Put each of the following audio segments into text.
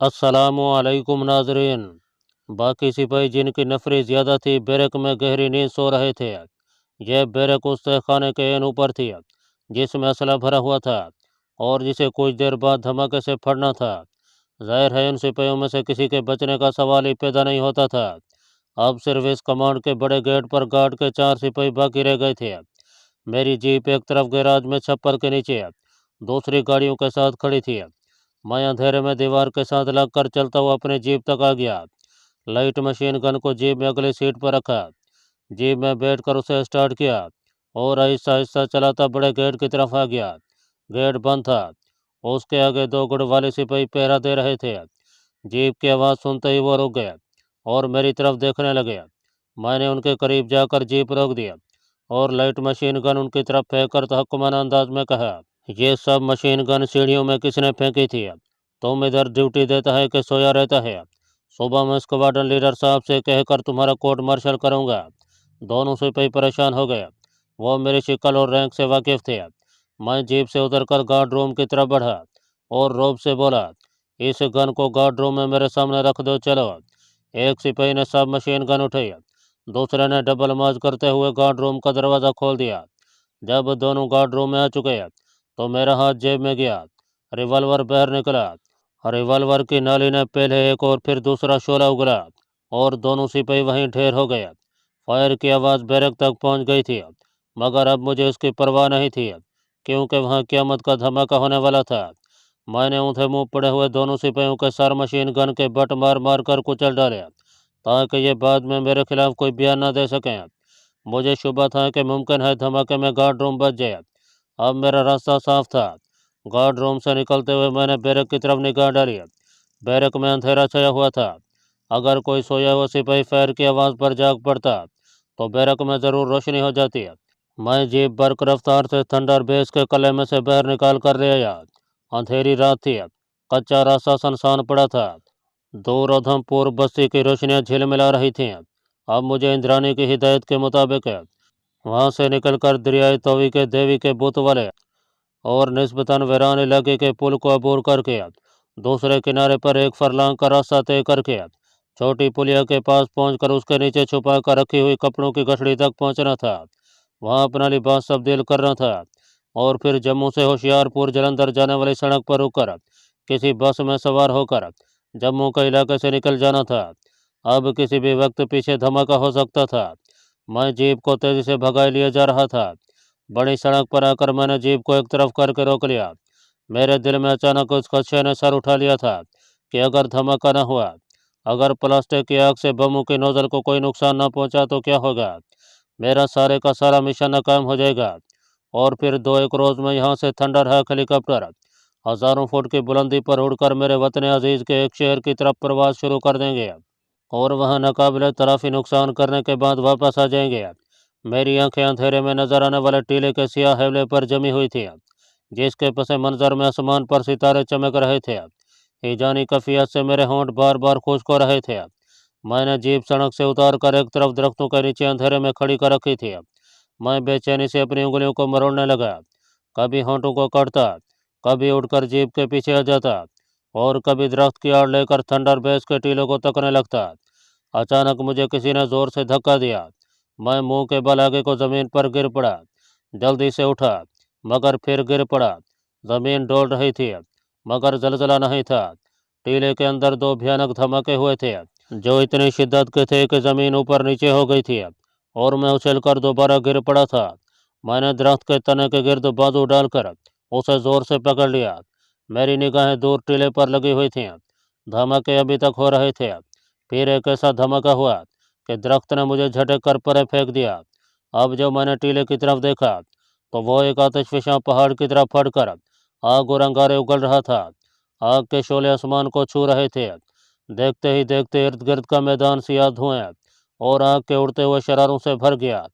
अस्सलामुअलैकुम नाजरीन। बाकी सिपाही जिनकी नफरी ज़्यादा थी बैरक में गहरी नींद सो रहे थे। यह बैरक उस तहखाने के एन ऊपर थी जिसमें असला भरा हुआ था और जिसे कुछ देर बाद धमाके से फटना था। जाहिर है उन सिपाहियों में से किसी के बचने का सवाल ही पैदा नहीं होता था। अब सिर्फ इस कमांड के बड़े गेट पर गार्ड के 4 सिपाही बाकी रह गए थे। मेरी जीप एक तरफ गैराज में छप्पर के नीचे दूसरी गाड़ियों के साथ खड़ी थी। मैं अंधेरे में दीवार के साथ लगकर चलता हुआ अपनी जीप तक आ गया। लाइट मशीन गन को जीप में अगली सीट पर रखा। जीप में बैठकर उसे स्टार्ट किया और आहिस्ता आहिस्ता चलाता बड़े गेट की तरफ आ गया। गेट बंद था। उसके आगे 2 गुड़ वाले सिपाही पहरा दे रहे थे। जीप की आवाज़ सुनते ही वो रुक गए और मेरी तरफ देखने लगे। मैंने उनके करीब जाकर जीप रोक दिया और लाइट मशीन गन उनकी तरफ फेंक कर तहक्कुमाना अंदाज में कहा, ये सब मशीन गन सीढ़ियों में किसने फेंकी थी? तुम इधर ड्यूटी देता है कि सोया रहता है? सुबह मैं स्क्वाड्रन लीडर साहब से कहकर तुम्हारा कोर्ट मार्शल करूंगा। दोनों सिपाही परेशान हो गए। वो मेरी शिकल और रैंक से वाकिफ थे। मैं जीप से उतरकर गार्ड रूम की तरफ बढ़ा और रौब से बोला, इस गन को गार्ड रूम में मेरे सामने रख दो। चलो। एक सिपाही ने सब मशीन गन उठाई, दूसरे ने डबल मार्च करते हुए गार्ड रूम का दरवाज़ा खोल दिया। जब दोनों गार्ड रूम में आ चुके तो मेरा हाथ जेब में गया। रिवॉल्वर बाहर निकला। रिवॉल्वर की नाली ने पहले एक और फिर दूसरा शोला उगला और दोनों सिपाही वहीं ढेर हो गए। फायर की आवाज़ बैरक तक पहुंच गई थी, मगर अब मुझे उसकी परवाह नहीं थी क्योंकि वहां क़यामत का धमाका होने वाला था। मैंने ऊँधे मुंह पड़े हुए दोनों सिपाहियों के सर मशीन गन के बट मार मार कर कुचल डाले ताकि ये बाद में मेरे खिलाफ कोई बयान न दे सकें। मुझे शुबा था कि मुमकिन है धमाके में गार्ड रूम बच जाए। अब मेरा रास्ता साफ था। गार्ड रूम से निकलते हुए मैंने बैरक की तरफ निगाह डाली। बैरक में अंधेरा छाया हुआ था। अगर कोई सोया हुआ सिपाही फायर की आवाज़ पर जाग पड़ता तो बैरक में ज़रूर रोशनी हो जाती। मैं जीप बर्क रफ्तार से थंडर बेस के कले में से बाहर निकाल कर ले आया। अंधेरी रात थी। कच्चा रास्ता सुनसान पड़ा था। दूर उधमपुर बस्ती की रोशनियां झिलमिला रही थीं। अब मुझे इंद्रानी की हिदायत के मुताबिक वहां से निकलकर दरियाई तवी के देवी के बुत वाले और निस्बतन वीरान इलाके के पुल को अबूर करके दूसरे किनारे पर एक फरलांग का रास्ता तय करके छोटी पुलिया के पास पहुंचकर उसके नीचे छुपा कर रखी हुई कपड़ों की गठड़ी तक पहुंचना था। वहां अपना लिबास तब्दील करना था और फिर जम्मू से होशियारपुर जलंधर जाने वाली सड़क पर रुककर किसी बस में सवार होकर जम्मू के इलाके से निकल जाना था। अब किसी भी वक्त पीछे धमाका हो सकता था। मैं जीप को तेजी से भगाए लिए जा रहा था। बड़ी सड़क पर आकर मैंने जीप को एक तरफ करके रोक लिया। मेरे दिल में अचानक उस खदशे ने सर उठा लिया था कि अगर धमाका न हुआ, अगर प्लास्टिक की आग से बमों की नोजल को कोई नुकसान न पहुंचा तो क्या होगा? मेरा सारे का सारा मिशन नाकाम हो जाएगा और फिर 2-1 रोज़ में यहाँ से थंडर हैक हेलीकॉप्टर हज़ारों फुट की बुलंदी पर उड़कर मेरे वतन अजीज़ के एक शहर की तरफ प्रवास शुरू कर देंगे और वहाँ नाकाबिले तराफी नुकसान करने के बाद वापस आ जाएंगे। मेरी आंखें अंधेरे में नजर आने वाले टीले के सियाह हेवले पर जमी हुई थी, जिसके पस मंजर में आसमान पर सितारे चमक रहे थे। ईजानी कफियत से मेरे होंठ बार बार खुश्क हो रहे थे। मैंने जीप सड़क से उतार कर एक तरफ दरख्तों के नीचे अंधेरे में खड़ी कर रखी थी। मैं बेचैनी से अपनी उंगलियों को मरोड़ने लगा। कभी होंठों को काटता, कभी उड़कर जीप के पीछे आ जाता और कभी दरख्त की आड़ लेकर थंडर बेस के टीलों को तकने लगता। अचानक मुझे किसी ने जोर से धक्का दिया। मैं मुंह के बल आगे को जमीन पर गिर पड़ा। जल्दी से उठा, मगर फिर गिर पड़ा। जमीन डोल रही थी, मगर जलजला नहीं था। टीले के अंदर 2 भयानक धमाके हुए थे, जो इतनी शिद्दत के थे कि जमीन ऊपर नीचे हो गई थी और मैं उछलकर दोबारा गिर पड़ा था। मैंने दरख्त के तने के गिर्द बाजू डालकर उसे जोर से पकड़ लिया। मेरी निगाहें दूर टीले पर लगी हुई थीं। धमाके अभी तक हो रहे थे। फिर एक ऐसा धमाका हुआ कि दरख्त ने मुझे झटक कर परे फेंक दिया। अब जब मैंने टीले की तरफ देखा तो वो एक आतिशफशां पहाड़ की तरफ फटकर आग और अंगारे उगल रहा था। आग के शोले आसमान को छू रहे थे। देखते ही देखते इर्द गिर्द का मैदान सियाह धुएं और आग के उड़ते हुए शरारों से भर गया।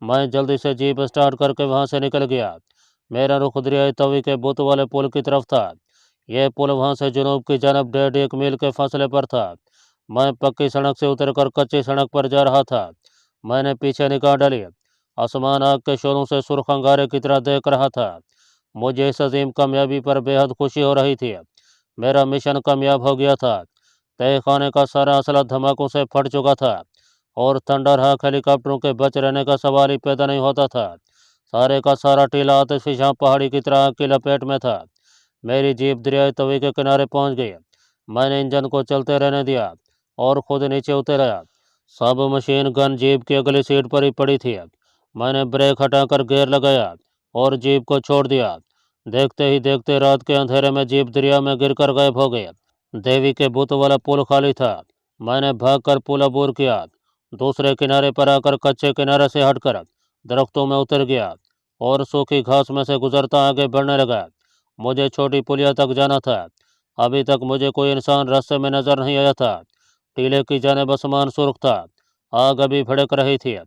मैं जल्दी से जीप स्टार्ट करके वहां से निकल गया। मेरा रुख दरियाई तवी के बुत वाले पुल की तरफ था। यह पुल वहां से जुनूब की जानब 1.5 मील के फासले पर था। मैं पक्की सड़क से उतरकर कच्ची सड़क पर जा रहा था। मैंने पीछे निगाह डाली। आसमान आग के शोरों से सुर्ख अंगारे की तरह देख रहा था। मुझे इस अजीम कामयाबी पर बेहद खुशी हो रही थी। मेरा मिशन कामयाब हो गया था। तय खाने का सारा असला धमाकों से फट चुका था और थंडर हाक हेलीकॉप्टरों के बच रहने का सवाल ही पैदा नहीं होता था। सारे का सारा टीला आतिशफिशां पहाड़ी की तरह आग की लपेट में था। मेरी जीप दरियाई तवी के किनारे पहुंच गई। मैंने इंजन को चलते रहने दिया और खुद नीचे उतर आया। सब मशीन गन जीप की अगली सीट पर ही पड़ी थी। मैंने ब्रेक हटाकर गियर लगाया और जीप को छोड़ दिया। देखते ही देखते रात के अंधेरे में जीप दरिया में गिरकर गायब हो गई। देवी के बुत वाला पुल खाली था। मैंने भागकर पुल अबूर किया। दूसरे किनारे पर आकर कच्चे किनारे से हटकर दरख्तों में उतर गया और सूखी घास में से गुजरता आगे बढ़ने लगा। मुझे छोटी पुलिया तक जाना था। अभी तक मुझे कोई इंसान रास्ते में नजर नहीं आया था। टीले की जानिब आसमान सुर्ख था। आग अभी भड़क रही थी।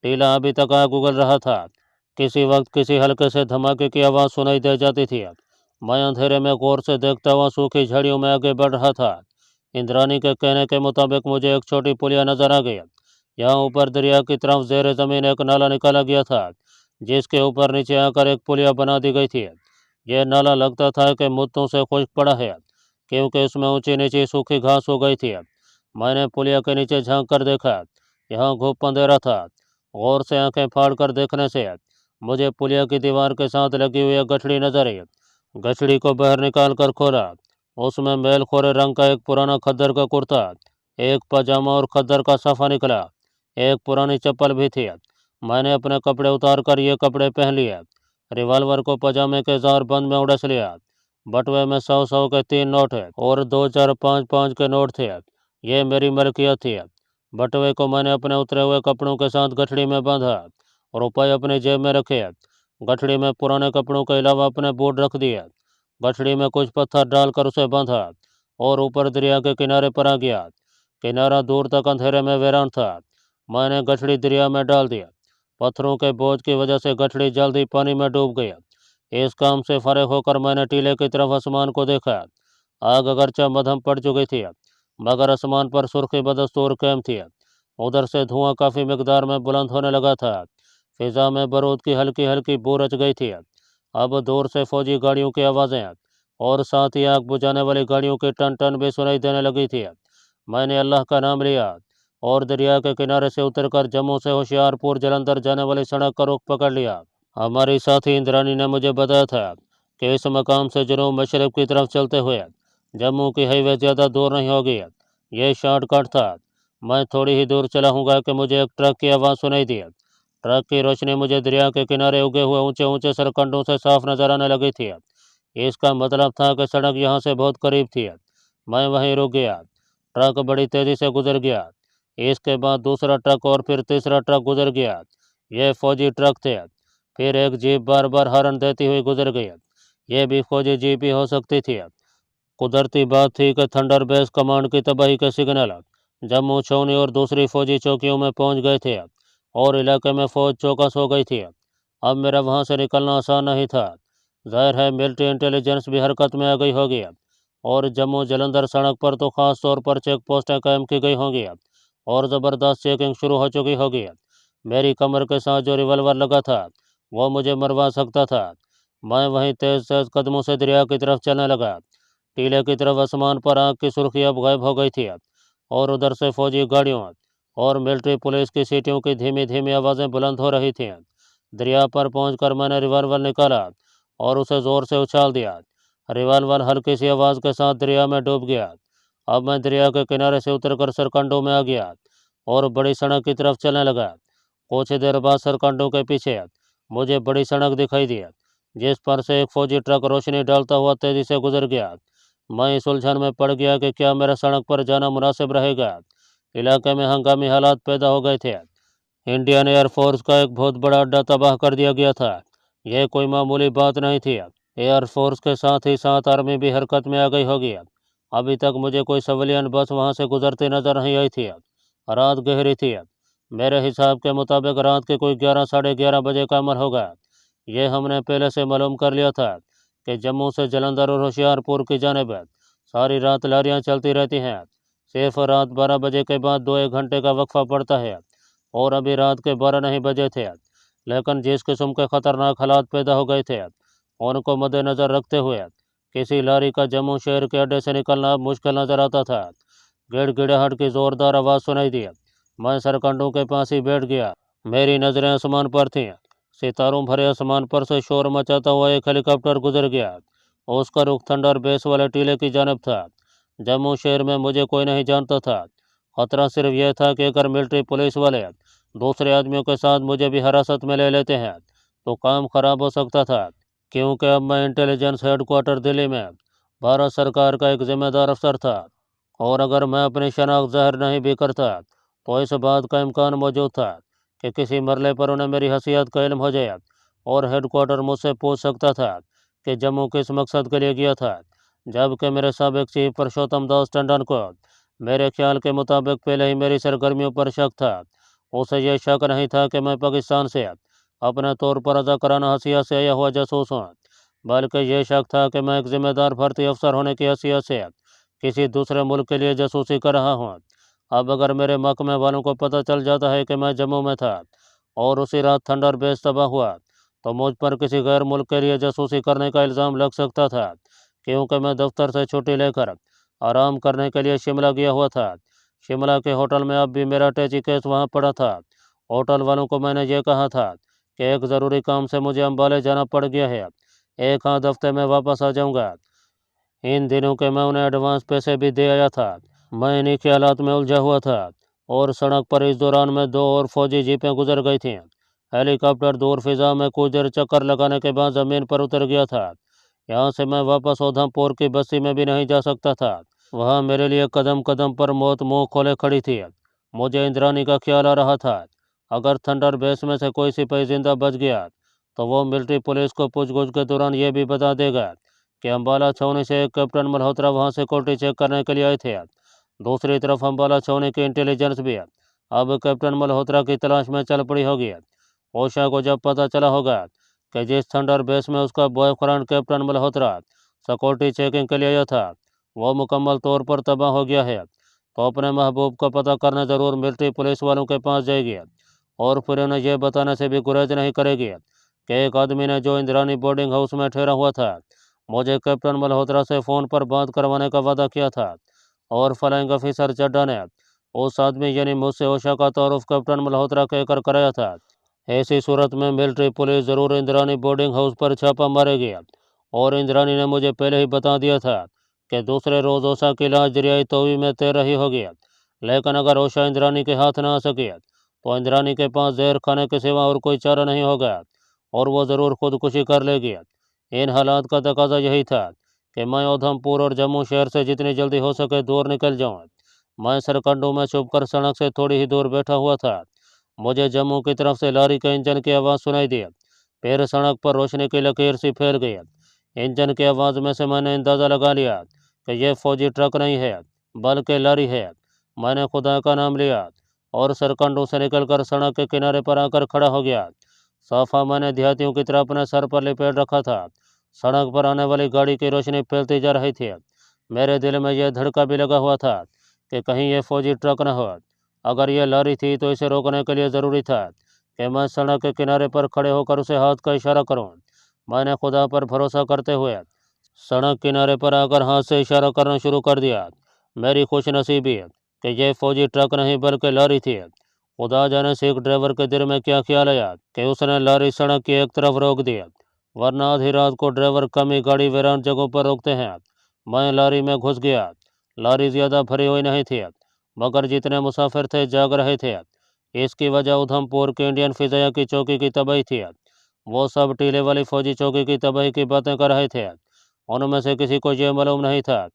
टीला अभी तक आग उगल रहा था। किसी वक्त किसी हल्के से धमाके की आवाज़ सुनाई दे जाती थी। मैं अंधेरे में गौर से देखता हुआ सूखी झड़ियों में आगे बढ़ रहा था। इंद्रानी के कहने के मुताबिक मुझे एक छोटी पुलिया नजर आ गई। यहाँ ऊपर दरिया की तरफ ज़ेरे ज़मीन एक नाला निकाला गया था जिसके ऊपर नीचे आकर एक पुलिया बना दी गई थी। यह नाला लगता था कि मुद्दों से खुश्क पड़ा है क्योंकि उसमें ऊंची नीची सूखी घास हो गई थी। मैंने पुलिया के नीचे झांक कर देखा। यहाँ घुप अंधेरा था। गौर से आंखें फाड़ कर देखने से मुझे पुलिया की दीवार के साथ लगी हुई एक गठड़ी नजर आई। गठड़ी को बाहर निकाल कर खोला। उसमें मेल खोरे रंग का एक पुराना खद्दर का कुर्ता, एक पजामा और खद्दर का साफा निकला। एक पुरानी चप्पल भी थी। मैंने अपने कपड़े उतार कर ये कपड़े पहन लिए। रिवॉल्वर को पजामे के जार बंद में उड़स लिया। बटुए में 100-100 के 3 नोट है और 2-4 5-5 के नोट थे। ये मेरी मलकियत थी। बटुए को मैंने अपने उतरे हुए कपड़ों के साथ गठड़ी में बांधा। रुपये अपनी जेब में रखे। गठड़ी में पुराने कपड़ों के अलावा अपने बूट रख दिए। गठड़ी में कुछ पत्थर डालकर उसे बांधा और ऊपर दरिया के किनारे पर आ गया। किनारा दूर तक अंधेरे में वीरान था। मैंने गठड़ी दरिया में डाल दिया। पत्थरों के बोझ की वजह से गठड़ी जल्दी पानी में डूब गई। इस काम से फारिग होकर मैंने टीले की तरफ आसमान को देखा। आग अगरचा मध्यम पड़ चुकी थी मगर आसमान पर सुर्खी बदस्तूर कायम थी। उधर से धुआं काफ़ी मिकदार में बुलंद होने लगा था। फिजा में बारूद की हल्की हल्की बू रच गई थी। अब दूर से फौजी गाड़ियों की आवाज़ें और साथ ही आग बुझाने वाली गाड़ियों की टन टन भी सुनाई देने लगी थी। मैंने अल्लाह का नाम लिया और दरिया के किनारे से उतरकर जम्मू से होशियारपुर जलंधर जाने वाली सड़क का रुख पकड़ लिया। हमारी साथी इंद्रानी ने मुझे बताया था कि इस मकाम से जनूब मशरक़ की तरफ चलते हुए जम्मू की हाईवे ज़्यादा दूर नहीं होगी। यह शॉर्टकट था। मैं थोड़ी ही दूर चला हूँगा कि मुझे एक ट्रक की आवाज़ सुनाई दी। ट्रक की रोशनी मुझे दरिया के किनारे उगे हुए ऊंचे ऊंचे सरकंडों से साफ नजर आने लगी थी। इसका मतलब था कि सड़क यहाँ से बहुत करीब थी। मैं वहीं रुक गया। ट्रक बड़ी तेज़ी से गुजर गया। इसके बाद दूसरा ट्रक और फिर तीसरा ट्रक गुजर गया। यह फौजी ट्रक थे। फिर एक जीप बार बार हॉर्न देती हुई गुजर गई। यह भी फौजी जीप ही हो सकती थी। कुदरती बात थी कि थंडर बेस कमांड की तबाही के सिग्नल जम्मू छावनी और दूसरी फौजी चौकियों में पहुंच गए थे और इलाके में फौज चौकस हो गई थी। अब मेरा वहां से निकलना आसान नहीं था। जाहिर है मिलिट्री इंटेलिजेंस भी हरकत में आ गई होगी और जम्मू जलंधर सड़क पर तो ख़ास तौर पर चेक पोस्टें कायम की गई होंगी और ज़बरदस्त चेकिंग शुरू हो चुकी होगी। मेरी कमर के साथ जो रिवॉल्वर लगा था वो मुझे मरवा सकता था। मैं वहीं तेज तेज कदमों से दरिया की तरफ चलने लगा। टीले की तरफ आसमान पर आग की सुर्खी अब गायब हो गई थी और उधर से फौजी गाड़ियों और मिलिट्री पुलिस की सीटियों की धीमी धीमी आवाज़ें बुलंद हो रही थीं। दरिया पर पहुंचकर मैंने रिवॉल्वर निकाला और उसे ज़ोर से उछाल दिया। रिवॉल्वर हल्की सी आवाज़ के साथ दरिया में डूब गया। अब मैं दरिया के किनारे से उतरकर सरकंडों में आ गया और बड़ी सड़क की तरफ चलने लगा। कुछ देर बाद सरकंडों के पीछे मुझे बड़ी सड़क दिखाई दी जिस पर से एक फौजी ट्रक रोशनी डालता हुआ तेजी से गुजर गया। मैं इस उलझन में पड़ गया कि क्या मेरा सड़क पर जाना मुनासिब रहेगा। इलाके में हंगामी हालात पैदा हो गए थे। इंडियन एयरफोर्स का एक बहुत बड़ा अड्डा तबाह कर दिया गया था। यह कोई मामूली बात नहीं थी। एयरफोर्स के साथ ही साथ आर्मी भी हरकत में आ गई होगी। अभी तक मुझे कोई सिविलियन बस वहां से गुजरती नजर नहीं आई थी। रात गहरी थी। मेरे हिसाब के मुताबिक रात के कोई 11-11:30 बजे का अमल होगा। यह हमने पहले से मालूम कर लिया था कि जम्मू से जलंधर और होशियारपुर की जानिब सारी रात लारियां चलती रहती हैं। सिर्फ रात 12 बजे के बाद 2-1 घंटे का वक्फा पड़ता है और अभी रात के 12 नहीं बजे थे। लेकिन जिस किस्म के खतरनाक हालात पैदा हो गए थे उनको मद्देनज़र रखते हुए किसी लॉरी का जम्मू शहर के अड्डे से निकलना अब मुश्किल नजर आता था। गिड़गिड़ाहट की जोरदार आवाज़ सुनाई दी। मैं सरकंडों के पास ही बैठ गया। मेरी नज़रें आसमान पर थीं। सितारों भरे आसमान पर से शोर मचाता हुआ एक हेलीकॉप्टर गुजर गया। उसका रुख थंडर बेस वाले टीले की जानब था। जम्मू शहर में मुझे कोई नहीं जानता था। खतरा सिर्फ यह था कि अगर मिलिट्री पुलिस वाले दूसरे आदमियों के साथ मुझे भी हिरासत में ले लेते हैं तो काम खराब हो सकता था, क्योंकि अब मैं इंटेलिजेंस हेडक्वार्टर दिल्ली में भारत सरकार का एक जिम्मेदार अफसर था। और अगर मैं अपनी शनाख्त ज़ाहिर नहीं भी करता तो इस बात का इम्कान मौजूद था कि किसी मरले पर उन्हें मेरी हैसियत का इल्म हो जाए और हेडक्वार्टर मुझसे पूछ सकता था कि जम्मू किस मकसद के लिए गया था। जबकि मेरे साबिक चीफ पुरुषोत्तम दास टंडन को मेरे ख्याल के मुताबिक पहले ही मेरी सरगर्मियों पर शक था। उसे यह शक नहीं था कि मैं पाकिस्तान से अपने तौर पर अदाकाराना हसियत से आया हुआ जासूस हूँ, बल्कि यह शक था कि मैं एक जिम्मेदार भर्ती अफसर होने की हैसियत से किसी दूसरे मुल्क के लिए जासूसी कर रहा हूँ। अब अगर मेरे महकमे वालों को पता चल जाता है कि मैं जम्मू में था और उसी रात थंडर बेस तबाह हुआ तो मुझ पर किसी गैर मुल्क के लिए जासूसी करने का इल्ज़ाम लग सकता था, क्योंकि मैं दफ्तर से छुट्टी लेकर आराम करने के लिए शिमला गया हुआ था। शिमला के होटल में अब भी मेरा अटैची केस वहाँ पड़ा था। होटल वालों को मैंने ये कहा था कि एक ज़रूरी काम से मुझे अम्बाले जाना पड़ गया है, एक आध हफ्ते में वापस आ जाऊँगा। इन दिनों के मैं उन्हें एडवांस पैसे भी दे आया था। मैं इन्हीं ख्यालात में उलझा हुआ था और सड़क पर इस दौरान में दो और फौजी जीपें गुजर गई थीं। हेलीकॉप्टर दूर फिजा में कुछ देर चक्कर लगाने के बाद ज़मीन पर उतर गया था। यहाँ से मैं वापस उधमपुर की बस्ती में भी नहीं जा सकता था। वहाँ मेरे लिए कदम कदम पर मौत मुंह खोले खड़ी थी। मुझे इंद्रानी का ख्याल आ रहा था। अगर थंडर बेस में से कोई सिपाही जिंदा बच गया तो वो मिलिट्री पुलिस को पूछगछ के दौरान ये भी बता देगा कि अम्बाला छावनी से एक कैप्टन मल्होत्रा वहाँ सिक्योरिटी चेक करने के लिए आए थे। दूसरी तरफ अम्बाला छावनी की इंटेलिजेंस भी अब कैप्टन मल्होत्रा की तलाश में चल पड़ी होगी। ओशा को जब पता चला होगा कि जिस थंडर बेस में उसका boyfriend captain Malhotra security checking के लिए आया था वो मुकम्मल तौर पर तबाह हो गया है, तो अपने महबूब का पता करने ज़रूर मिलिट्री पुलिस वालों के पास जाएगी और फिर उन्हें यह बताने से भी गुरेज नहीं करेगी कि एक आदमी ने जो इंद्रानी बोर्डिंग हाउस में ठहरा हुआ था मुझे कैप्टन मल्होत्रा से फ़ोन पर बात करवाने का वादा किया था। और फ्लाइंग ऑफिसर चड्डा ने उस आदमी यानी मुझसे ओशा का तारुफ कैप्टन मल्होत्रा कहकर कराया था। ऐसी सूरत में मिलिट्री पुलिस ज़रूर इंद्रानी बोर्डिंग हाउस पर छापा मारेगी और इंद्रानी ने मुझे पहले ही बता दिया था कि दूसरे रोज़ ओशा की लाश दरियाई तवी में तैर रही होगी। लेकिन अगर ओशा इंद्रानी के हाथ ना आ सके तो इंद्रानी के पास जहर खाने के सिवा और कोई चारा नहीं होगा और वो ज़रूर खुदकुशी कर लेगी। इन हालात का तकाजा यही था कि मैं उधमपुर और जम्मू शहर से जितनी जल्दी हो सके दूर निकल जाऊं। मैं सरकंडों में छुपकर सड़क से थोड़ी ही दूर बैठा हुआ था। मुझे जम्मू की तरफ से लॉरी के इंजन की आवाज़ सुनाई दी। फिर सड़क पर रोशनी की लकीर सी फैल गई। इंजन की आवाज़ में से मैंने अंदाज़ा लगा लिया कि यह फौजी ट्रक नहीं है बल्कि लॉरी है। मैंने खुदा का नाम लिया और सरकंडों से निकलकर सड़क के किनारे पर आकर खड़ा हो गया। साफा मैंने देहातियों की तरह अपने सर पर लिपेट रखा था। सड़क पर आने वाली गाड़ी की रोशनी फैलती जा रही थी। मेरे दिल में यह धड़का भी लगा हुआ था कि कहीं यह फौजी ट्रक न हो। अगर यह लॉरी थी तो इसे रोकने के लिए ज़रूरी था कि मैं सड़क के किनारे पर खड़े होकर उसे हाथ का इशारा करूं। मैंने खुदा पर भरोसा करते हुए सड़क किनारे पर आकर हाथ से इशारा करना शुरू कर दिया। मेरी खुशनसीबी कि यह फौजी ट्रक नहीं बल्कि लॉरी थी। खुदा जाने सिख ड्राइवर के दिल में क्या ख्याल आया कि उसने लॉरी सड़क की एक तरफ रोक दिया, वरना आधी रात को ड्राइवर कम ही गाड़ी वीरान जगहों पर रोकते हैं। मैं लॉरी में घुस गया। लॉरी ज़्यादा भरी हुई नहीं थी, मगर जितने मुसाफिर थे जाग रहे थे। इसकी वजह उधमपुर के इंडियन फिज़ाया की चौकी की तबाही थी। वो सब टीले वाली फौजी चौकी की तबाही की बातें कर रहे थे। उनमें से किसी को यह मालूम नहीं था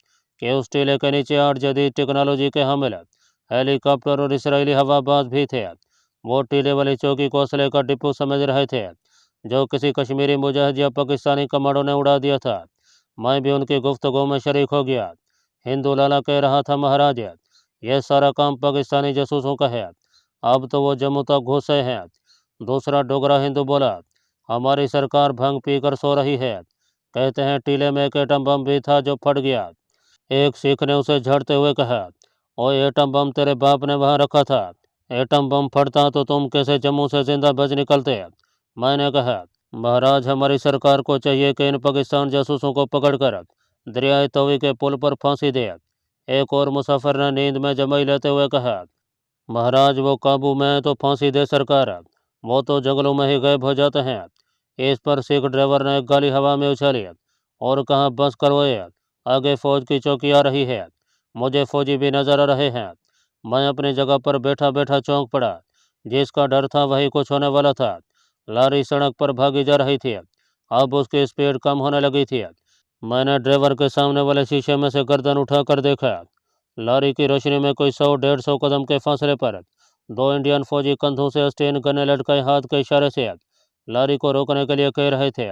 कि उस टीले के नीचे 8 जदीद टेक्नोलॉजी के हामिल हेलीकॉप्टर और इसराइली हवाबाज भी थे। वो टीले वाली चौकी को असले का डिपो समझ रहे थे जो किसी कश्मीरी मुजाहिद या पाकिस्तानी कमांडो ने उड़ा दिया था। मैं भी उनकी गुफ्तगू में शरीक हो गया। हिंदू लाला कह रहा था, महाराज यह सारा काम पाकिस्तानी जासूसों का है, अब तो वो जम्मू तक घुसे हैं। दूसरा डोगरा हिंदू बोला, हमारी सरकार भंग पीकर सो रही है, कहते हैं टीले में एक एटम बम भी था जो फट गया। एक सिख ने उसे झड़ते हुए कहा, ओए एटम बम तेरे बाप ने वहाँ रखा था, एटम बम फटता तो तुम कैसे जम्मू से जिंदा बच निकलते। मैंने कहा, महाराज हमारी सरकार को चाहिए कि इन पाकिस्तान जासूसों को पकड़कर दरियाए तवी के पुल पर फांसी दे। एक और मुसाफिर ने नींद में जमाई लेते हुए कहा, महाराज वो काबू में तो फांसी दे सरकार, वो तो जंगलों में ही गायब हो जाते हैं। इस पर सिख ड्राइवर ने एक गाली हवा में उछाली और कहा, बस करो ये, आगे फौज की चौकी आ रही है, मुझे फौजी भी नजर आ रहे हैं। मैं अपनी जगह पर बैठा बैठा चौंक पड़ा। जिसका डर था वही कुछ होने वाला था। लारी सड़क पर भागी जा रही थी। अब उसकी स्पीड कम होने लगी थी। मैंने ड्राइवर के सामने वाले शीशे में से गर्दन उठाकर देखा। लारी की रोशनी में कोई 100-150 कदम के फासले पर दो इंडियन फौजी कंधों से स्टेन गने लटकाए हाथ के इशारे से लारी को रोकने के लिए कह रहे थे।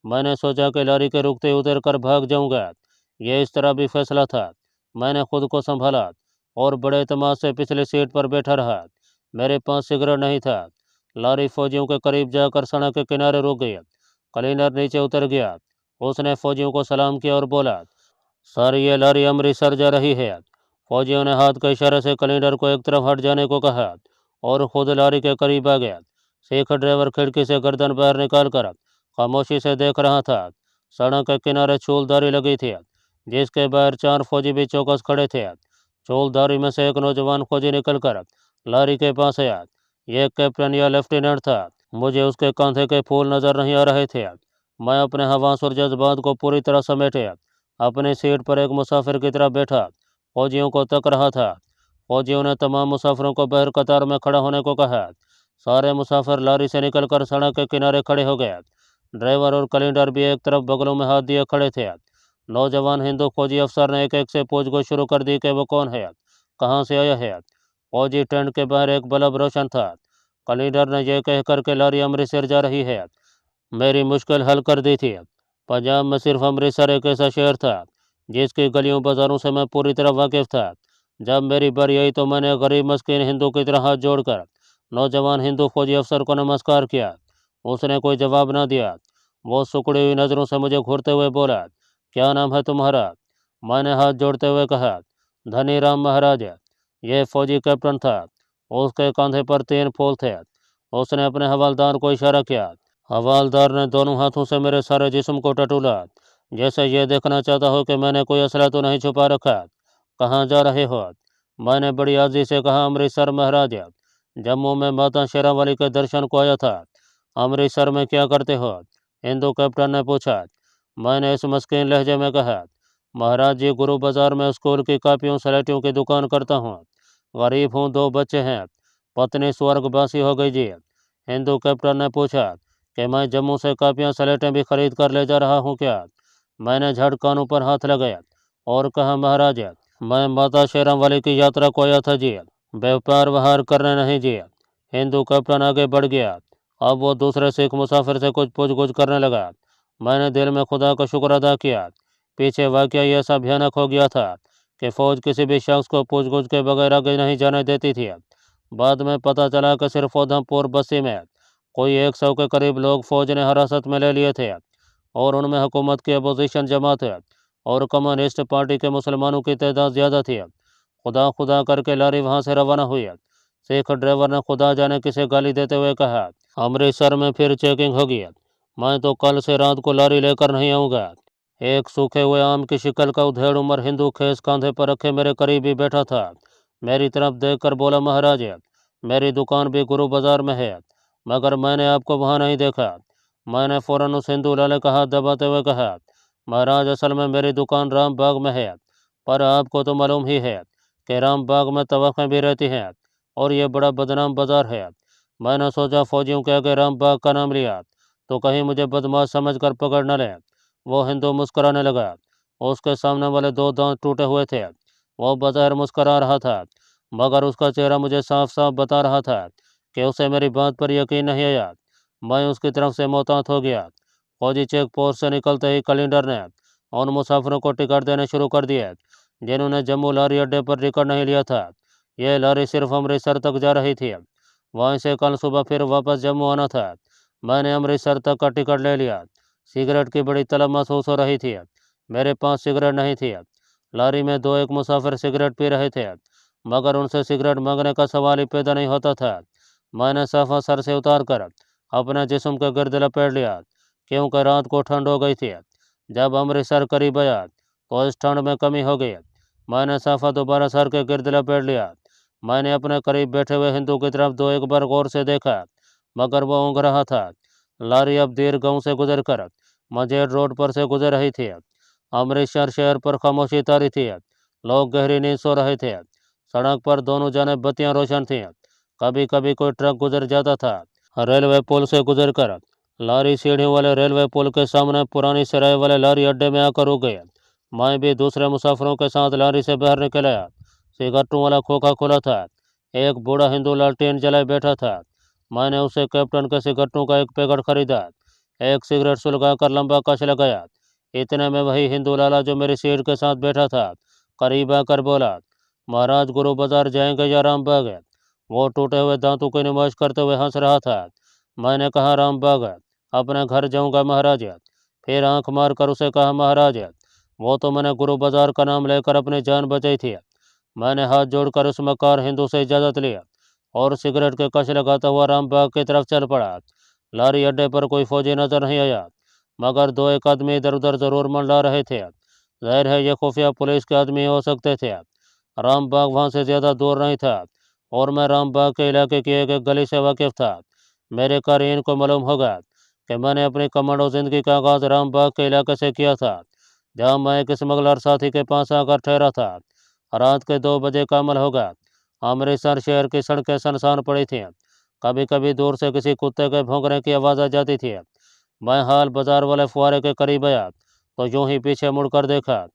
मैंने सोचा कि लारी के रुकते उतर कर भाग जाऊंगा। यह इस तरह भी फैसला था। मैंने खुद को संभाला और बड़े एतमाद से पिछली सीट पर बैठा रहा। मेरे पास सिगरेट नहीं था। लारी फौजियों के करीब जाकर सड़क के किनारे रुक गई। क्लीनर नीचे उतर गया। उसने फौजियों को सलाम किया और बोला, सर ये लारी अमृतसर जा रही है। फौजियों ने हाथ के इशारे से क्लीनर को एक तरफ हट जाने को कहा और खुद लारी के करीब आ गया। सिख ड्राइवर खिड़की से गर्दन बाहर निकालकर खामोशी से देख रहा था। सड़क के किनारे चूलदारी लगी थी, जिसके बाहर 4 फौजी भी चौकस खड़े थे। चूलदारी में से एक नौजवान फौजी निकलकर लारी के पास आया। यह कैप्टन या लेफ्टिनेंट था। मुझे उसके कंधे के फूल नजर नहीं आ रहे थे। मैं अपने हवास और जज्बात को पूरी तरह समेटे अपनी सीट पर एक मुसाफिर की तरह बैठा फौजियों को तक रहा था। फौजियों ने तमाम मुसाफिरों को बहर कतार में खड़ा होने को कहा। सारे मुसाफिर लारी से निकलकर सड़क के किनारे खड़े हो गए। ड्राइवर और कैलेंडर भी एक तरफ बगलों में हाथ दिए खड़े थे। नौजवान हिंदू फौजी अफसर ने एक एक से पूछगछ शुरू कर दी कि वो कौन है, कहाँ से आया है। फौजी टेंट के बाहर एक बल्ब रोशन था। कैलेंडर ने यह कहकर के लारी अमृतसर जा रही है मेरी मुश्किल हल कर दी थी। पंजाब में सिर्फ अमृतसर एक ऐसा शहर था जिसकी गलियों बाजारों से मैं पूरी तरह वाकिफ था। जब मेरी बारी आई तो मैंने गरीब मस्किन हिंदू की तरह हाथ जोड़कर नौजवान हिंदू फौजी अफसर को नमस्कार किया। उसने कोई जवाब न दिया। वो सुकड़ी हुई नज़रों से मुझे घूरते हुए बोला, क्या नाम है तुम्हारा? मैंने हाथ जोड़ते हुए कहा, धनी राम महाराज। यह फौजी कैप्टन था। उसके कंधे पर 3 फूल थे। उसने अपने हवलदार को इशारा किया। हवलदार ने दोनों हाथों से मेरे सारे जिस्म को टटोला, जैसे ये देखना चाहता हो कि मैंने कोई असला तो नहीं छुपा रखा। कहाँ जा रहे हो? मैंने बड़ी आजी से कहा, अमृतसर महाराज, जम्मू में माता शेरावाली के दर्शन को आया था। अमृतसर में क्या करते हो? हिंदू कैप्टन ने पूछा। मैंने इस मस्कीन लहजे में कहा, महाराज जी गुरु बाजार में स्कूल की कापियों स्लेटों की दुकान करता हूँ। गरीब हूँ, 2 बच्चे हैं, पत्नी स्वर्गवासी हो गई जी। हिंदू कैप्टन ने पूछा कि मैं जम्मू से कापियाँ स्लेटें भी खरीद कर ले जा रहा हूँ क्या? मैंने झट कानों पर हाथ लगाया और कहा, महाराज मैं माता शेरावाली की यात्रा को आया था जी, व्यापार वहार करने नहीं जी। हिंदू कैप्टन आगे बढ़ गया। अब वो दूसरे सिख मुसाफिर से कुछ पूछगछ करने लगा। मैंने दिल में खुदा का शुक्र अदा किया। पीछे वाकया ऐसा भयानक हो गया था कि फौज किसी भी शख्स को पूछगछ के बगैर आगे नहीं जाने देती थी। बाद में पता चला कि सिर्फ उधमपुर बस्ती में कोई 100 के करीब लोग फौज ने हिरासत में ले लिए थे और उनमें हुकूमत की अपोजिशन जमात और कम्युनिस्ट पार्टी के मुसलमानों की तादाद ज़्यादा थी। खुदा खुदा करके लारी वहाँ से रवाना हुई। सिख ड्राइवर ने खुदा जाने किसे गाली देते हुए कहा, अमृतसर में फिर चेकिंग होगी। मैं तो कल से रात को लारी लेकर नहीं आऊँगा। एक सूखे हुए आम की शिकल का उधेड़ उम्र हिंदू खेस कांधे पर रखे मेरे करीब ही बैठा था। मेरी तरफ देखकर बोला, महाराज मेरी दुकान भी गुरु बाजार में है, मगर मैंने आपको वहाँ नहीं देखा। मैंने फ़ौरन उस हिंदू लाले का हाथ दबाते हुए कहा, महाराज असल में मेरी दुकान राम बाग में है, पर आपको तो मालूम ही है कि राम बाग में तवक़ें भी रहती हैं और ये बड़ा बदनाम बाज़ार है। मैंने सोचा फौजियों के आगे राम बाग का नाम लिया तो कहीं मुझे बदमाश समझकर पकड़ न लें। वो हिंदू मुस्कराने लगा। उसके सामने वाले 2 दांत टूटे हुए थे। वो बज़ाहिर मुस्करा रहा था, मगर उसका चेहरा मुझे साफ साफ बता रहा था कि उसे मेरी बात पर यकीन नहीं आया। मैं उसकी तरफ से मोहतात हो गया। फौजी चेक पोस्ट से निकलते ही कैलेंडर ने उन मुसाफिरों को टिकट देने शुरू कर दिए जिन्होंने जम्मू लारी अड्डे पर टिकट नहीं लिया था। यह लारी सिर्फ अमृतसर तक जा रही थी। वहीं से कल सुबह फिर वापस जम्मू आना था। मैंने अमृतसर तक का टिकट ले लिया। सिगरेट की बड़ी तलब महसूस हो रही थी। मेरे पास सिगरेट नहीं थी। लारी में 2 एक मुसाफिर सिगरेट पी रहे थे, मगर उनसे सिगरेट मांगने का सवाल ही पैदा नहीं होता था। मैंने साफा सर से उतार कर अपने जिस्म के गिर्द लपेट लिया, क्योंकि रात को ठंड हो गई थी। जब अमृतसर करीब आया तो इस ठंड में कमी हो गई। मैंने साफा दोबारा सर के गिर्द लपेट लिया। मैंने अपने करीब बैठे हुए हिंदू की तरफ दो एक बार गौर से देखा, मगर वो ऊँघ रहा था। लारी अब देर गांव से गुजरकर मजेर रोड पर से गुजर रही थी। अमृतसर शहर पर खामोशी तारी थी। लोग गहरी नींद सो रहे थे। सड़क पर दोनों जानिब बत्तियां रोशन थीं। कभी कभी कोई ट्रक गुजर जाता था। रेलवे पुल से गुजरकर लारी सीढ़ियों वाले रेलवे पुल के सामने पुरानी सराय वाले लारी अड्डे में आकर रुक गए। मैं भी दूसरे मुसाफिरों के साथ लारी से बाहर निकल आया। सिगरेटों वाला खोखा खुला था। एक बूढ़ा हिंदू लालटेन जलाए बैठा था। मैंने उसे कैप्टन के सिगरेटों का एक पैकेट खरीदा। एक सिगरेट सुलगाकर लंबा कश लगाया। इतने में वही हिंदू लाला जो मेरी सीट के साथ बैठा था करीब आकर बोला, महाराज गुरु बाजार जाएंगे या रामबाग? वो टूटे हुए दांतों की नुमाइश करते हुए हंस रहा था। मैंने कहा, रामबाग अपने घर जाऊंगा महाराज। फिर आंख मारकर उसे कहा, महाराज वो तो मैंने गुरु बाजार का नाम लेकर अपनी जान बचाई थी। मैंने हाथ जोड़कर उस मकार हिंदू से इजाज़त लिया और सिगरेट के कश लगाता हुआ रामबाग की तरफ चल पड़ा। लारी अड्डे पर कोई फौजी नजर नहीं आया, मगर दो एक आदमी इधर उधर जरूर मंडरा रहे थे। जाहिर है ये खुफिया पुलिस के आदमी हो सकते थे। रामबाग वहाँ से ज़्यादा दूर नहीं था और मैं रामबाग के इलाके की एक गली से वाकिफ था। मेरे कारीन को मालूम होगा कि मैंने अपनी कमांडो ज़िंदगी का आगाज़ रामबाग के इलाके से किया था, जहाँ मैं एक स्मगलर साथी के पास आकर ठहरा था। रात के 2 बजे का अमल होगा। अमृतसर शहर की सड़कें सुनसान पड़ी थीं। कभी कभी दूर से किसी कुत्ते के भौंकने की आवाज़ आ जाती थी। मैं हाल बाजार वाले फुआरे के करीब आया तो यूं ही पीछे मुड़कर देखा।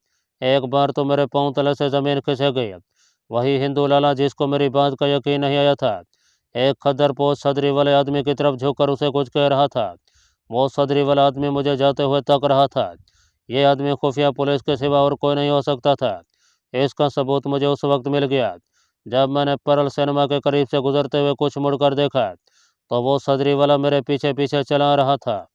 एक बार तो मेरे पांव तले से ज़मीन खिसक गई। वही हिंदू लाला जिसको मेरी बात का यकीन नहीं आया था, एक खद्दरपोश सदरी वाले आदमी की तरफ झुककर उसे कुछ कह रहा था। वो सदरी वाला आदमी मुझे जाते हुए तक रहा था। ये आदमी खुफिया पुलिस के सिवा और कोई नहीं हो सकता था। इसका सबूत मुझे उस वक्त मिल गया जब मैंने परल सिनेमा के करीब से गुजरते हुए कुछ मुड़कर देखा तो वो सदरी वाला मेरे पीछे पीछे चला आ रहा था।